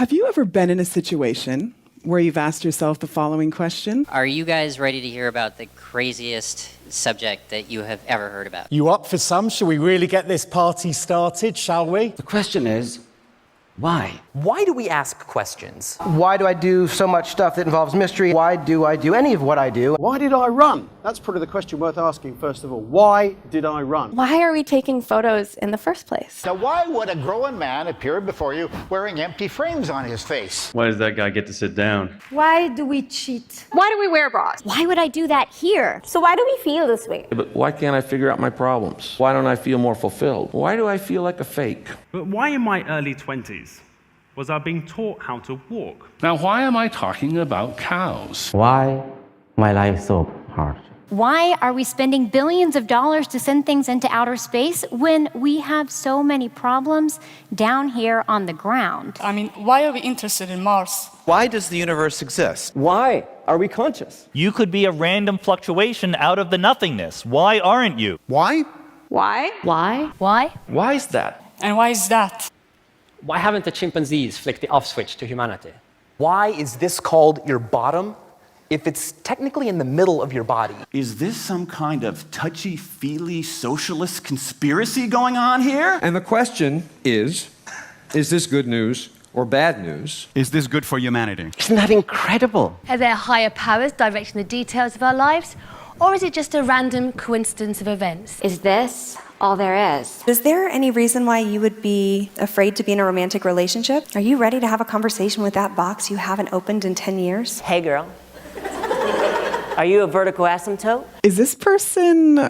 Have you ever been in a situation where you've asked yourself the following question? Are you guys ready to hear about the craziest subject that you have ever heard about? You up for some? Shall we really get this party started, shall we? The question is, why? Why do we ask questions? Why do I do so much stuff that involves mystery? Why do I do any of what I do? Why did I run? That's probably the question worth asking, first of all. Why did I run? Why are we taking photos in the first place? So why would a grown man appear before you wearing empty frames on his face? Why does that guy get to sit down? Why do we cheat? Why do we wear bras? Why would I do that here? So why do we feel this way? But why can't I figure out my problems? Why don't I feel more fulfilled? Why do I feel like a fake? But why in my early 20s was I being taught how to walk? Now, why am I talking about cows? Why my life so hard? Why are we spending billions of dollars to send things into outer space when we have so many problems down here on the ground? I mean, why are we interested in Mars? Why does the universe exist? Why are we conscious? You could be a random fluctuation out of the nothingness. Why aren't you? Why? Why? Why? Why? Why is that? And why is that? Why haven't the chimpanzees flicked the off switch to humanity? Why is this called your bottom if it's technically in the middle of your body? Is this some kind of touchy-feely socialist conspiracy going on here? And the question is this good news or bad news? Is this good for humanity? Isn't that incredible? Are there higher powers directing the details of our lives? Or is it just a random coincidence of events? Is this all there is? Is there any reason why you would be afraid to be in a romantic relationship? Are you ready to have a conversation with that box you haven't opened in 10 years? Hey, girl. Are you a vertical asymptote? Is this person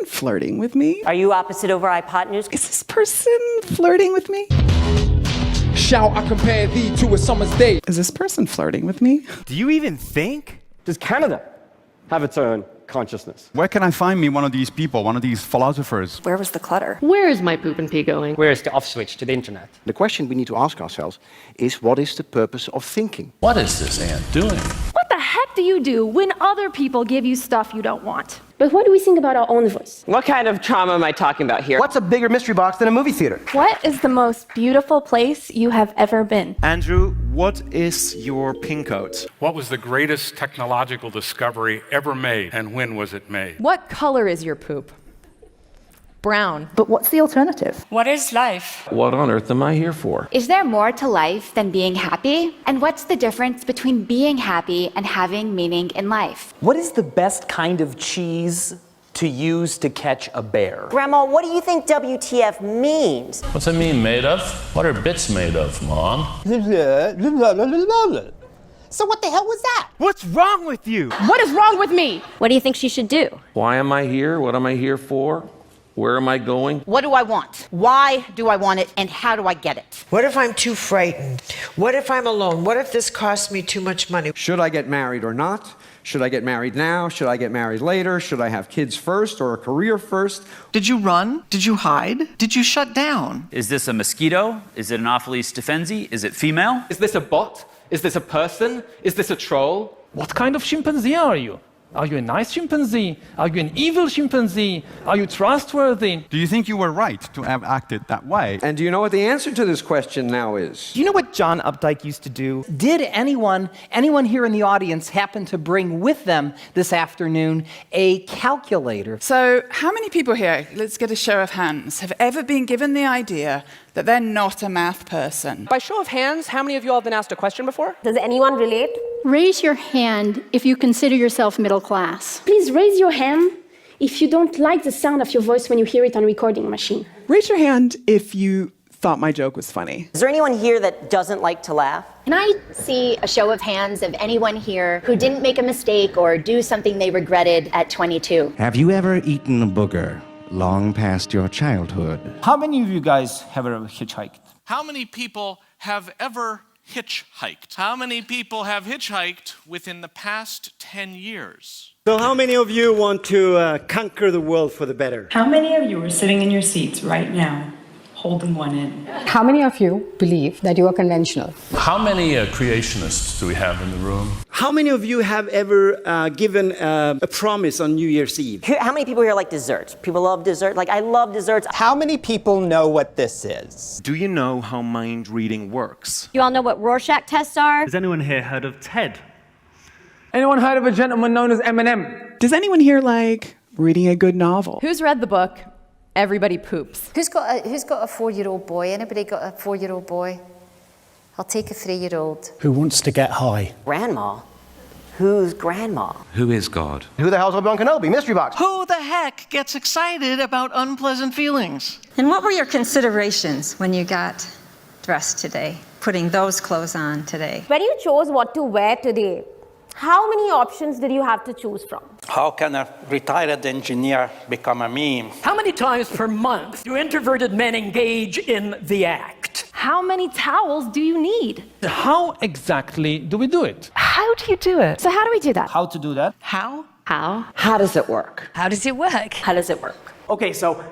flirting with me? Are you opposite over hypotenuse? Is this person flirting with me? Shall I compare thee to a summer's day? Is this person flirting with me? Do you even think? Does Canada have its own consciousness? Where can I find me one of these people, one of these philosophers? Where was the clutter? Where is my poop and pee going? Where is the off switch to the internet? The question we need to ask ourselves is, what is the purpose of thinking? What is this ant doing? What the heck do you do when other people give you stuff you don't want? But what do we think about our own voice? What kind of trauma am I talking about here? What's a bigger mystery box than a movie theater? What is the most beautiful place you have ever been? Andrew, what is your pin code? What was the greatest technological discovery ever made, and when was it made? What color is your poop? Brown. But what's the alternative? What is life? What on earth am I here for? Is there more to life than being happy? And what's the difference between being happy and having meaning in life? What is the best kind of cheese to use to catch a bear? Grandma, what do you think WTF means? What's it mean made of? What are bits made of, Mom? So what the hell was that? What's wrong with you? What is wrong with me? What do you think she should do? Why am I here? What am I here for? Where am I going? What do I want? Why do I want it? And how do I get it? What if I'm too frightened? What if I'm alone? What if this costs me too much money? Should I get married or not? Should I get married now? Should I get married later? Should I have kids first or a career first? Did you run? Did you hide? Did you shut down? Is this a mosquito? Is it an off-leash Stefenzi? Is it female? Is this a bot? Is this a person? Is this a troll? What kind of chimpanzee are you? Are you a nice chimpanzee? Are you an evil chimpanzee? Are you trustworthy? Do you think you were right to have acted that way? And do you know what the answer to this question now is? Do you know what John Updike used to do? Did anyone here in the audience happen to bring with them this afternoon a calculator? So, how many people here, let's get a show of hands, have ever been given the idea that they're not a math person? By show of hands, how many of you all have been asked a question before? Does anyone relate? Raise your hand if you consider yourself middle class. Please raise your hand if you don't like the sound of your voice when you hear it on a recording machine. Raise your hand if you thought my joke was funny. Is there anyone here that doesn't like to laugh? Can I see a show of hands of anyone here who didn't make a mistake or do something they regretted at 22? Have you ever eaten a booger long past your childhood? How many of you guys have ever hitchhiked? How many people have ever hitchhiked? How many people have hitchhiked within the past 10 years? So how many of you want to conquer the world for the better? How many of you are sitting in your seats right now, holding one in. How many of you believe that you are conventional? How many creationists do we have in the room? How many of you have ever given a promise on New Year's Eve? How many people here like dessert? People love dessert? Like, I love desserts. How many people know what this is? Do you know how mind reading works? You all know what Rorschach tests are? Has anyone here heard of TED? Anyone heard of a gentleman known as Eminem? Does anyone here like reading a good novel? Who's read the book Everybody Poops? Who's got a 4-year-old boy? Anybody got a 4-year-old boy? I'll take a 3-year-old. Who wants to get high? Grandma? Who's grandma? Who is God? Who the hell's Obi-Wan Kenobi? Mystery box. Who the heck gets excited about unpleasant feelings? And what were your considerations when you got dressed today, putting those clothes on today? When you chose what to wear today, how many options did you have to choose from? How can a retired engineer become a meme? How many times per month do introverted men engage in the act? How many towels do you need? How exactly do we do it? How do you do it? So how do we do that? How to do that? How? How? How does it work? How does it work? How does it work? Okay, so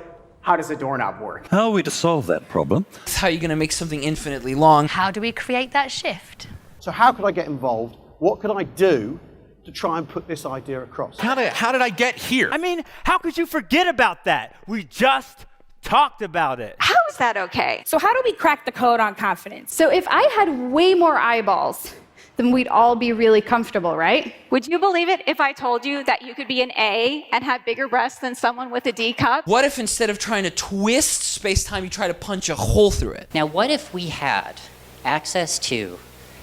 how does a doorknob work? How are we to solve that problem? How are you going to make something infinitely long? How do we create that shift? So how could I get involved? What could I do to try and put this idea across? How did I get here? I mean, how could you forget about that? We just talked about it. How is that okay? So how do we crack the code on confidence? So if I had way more eyeballs, then we'd all be really comfortable, right? Would you believe it if I told you that you could be an A and have bigger breasts than someone with a D cup? What if instead of trying to twist space-time, you try to punch a hole through it? Now, what if we had access to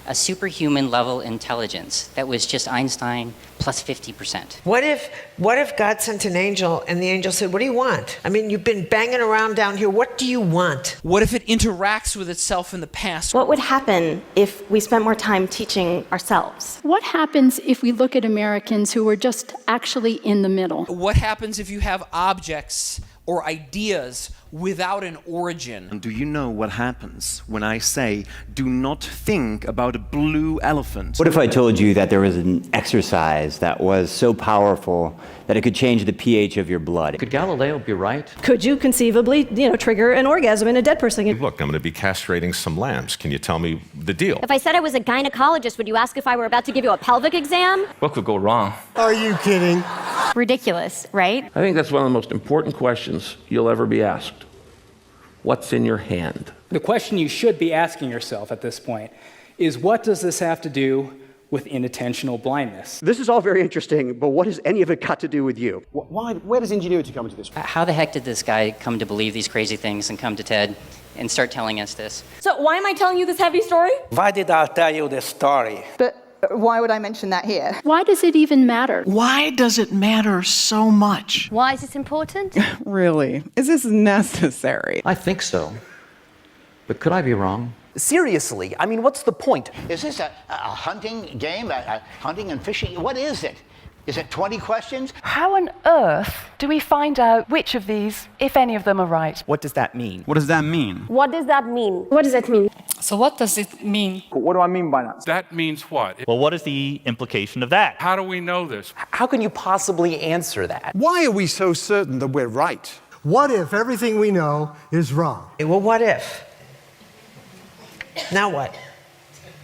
a superhuman level intelligence that was just Einstein plus 50%? What if God sent an angel and the angel said, "What do you want? I mean, you've been banging around down here. What do you want?" What if it interacts with itself in the past? What would happen if we spent more time teaching ourselves? What happens if we look at Americans who are just actually in the middle? What happens if you have objects or ideas without an origin? And do you know what happens when I say, do not think about a blue elephant? What if I told you that there was an exercise that was so powerful that it could change the pH of your blood? Could Galileo be right? Could you conceivably, trigger an orgasm in a dead person? Look, I'm going to be castrating some lambs. Can you tell me the deal? If I said I was a gynecologist, would you ask if I were about to give you a pelvic exam? What could go wrong? Are you kidding? Ridiculous, right? I think that's one of the most important questions you'll ever be asked. What's in your hand? The question you should be asking yourself at this point is, what does this have to do with inattentional blindness? This is all very interesting, but what has any of it got to do with you? Where does ingenuity come into this? How the heck did this guy come to believe these crazy things and come to TED and start telling us this? So why am I telling you this heavy story? Why did I tell you this story? But why would I mention that here? Why does it even matter? Why does it matter so much? Why is this important? Really? Is this necessary? I think so. But could I be wrong? Seriously, I mean, what's the point? Is this a hunting game, a hunting and fishing? What is it? Is it 20 questions? How on earth do we find out which of these, if any of them, are right? What does that mean? What does that mean? What does that mean? What does it mean? So what does it mean? What do I mean by that? That means what? Well, what is the implication of that? How do we know this? How can you possibly answer that? Why are we so certain that we're right? What if everything we know is wrong? Well, what if? Now what?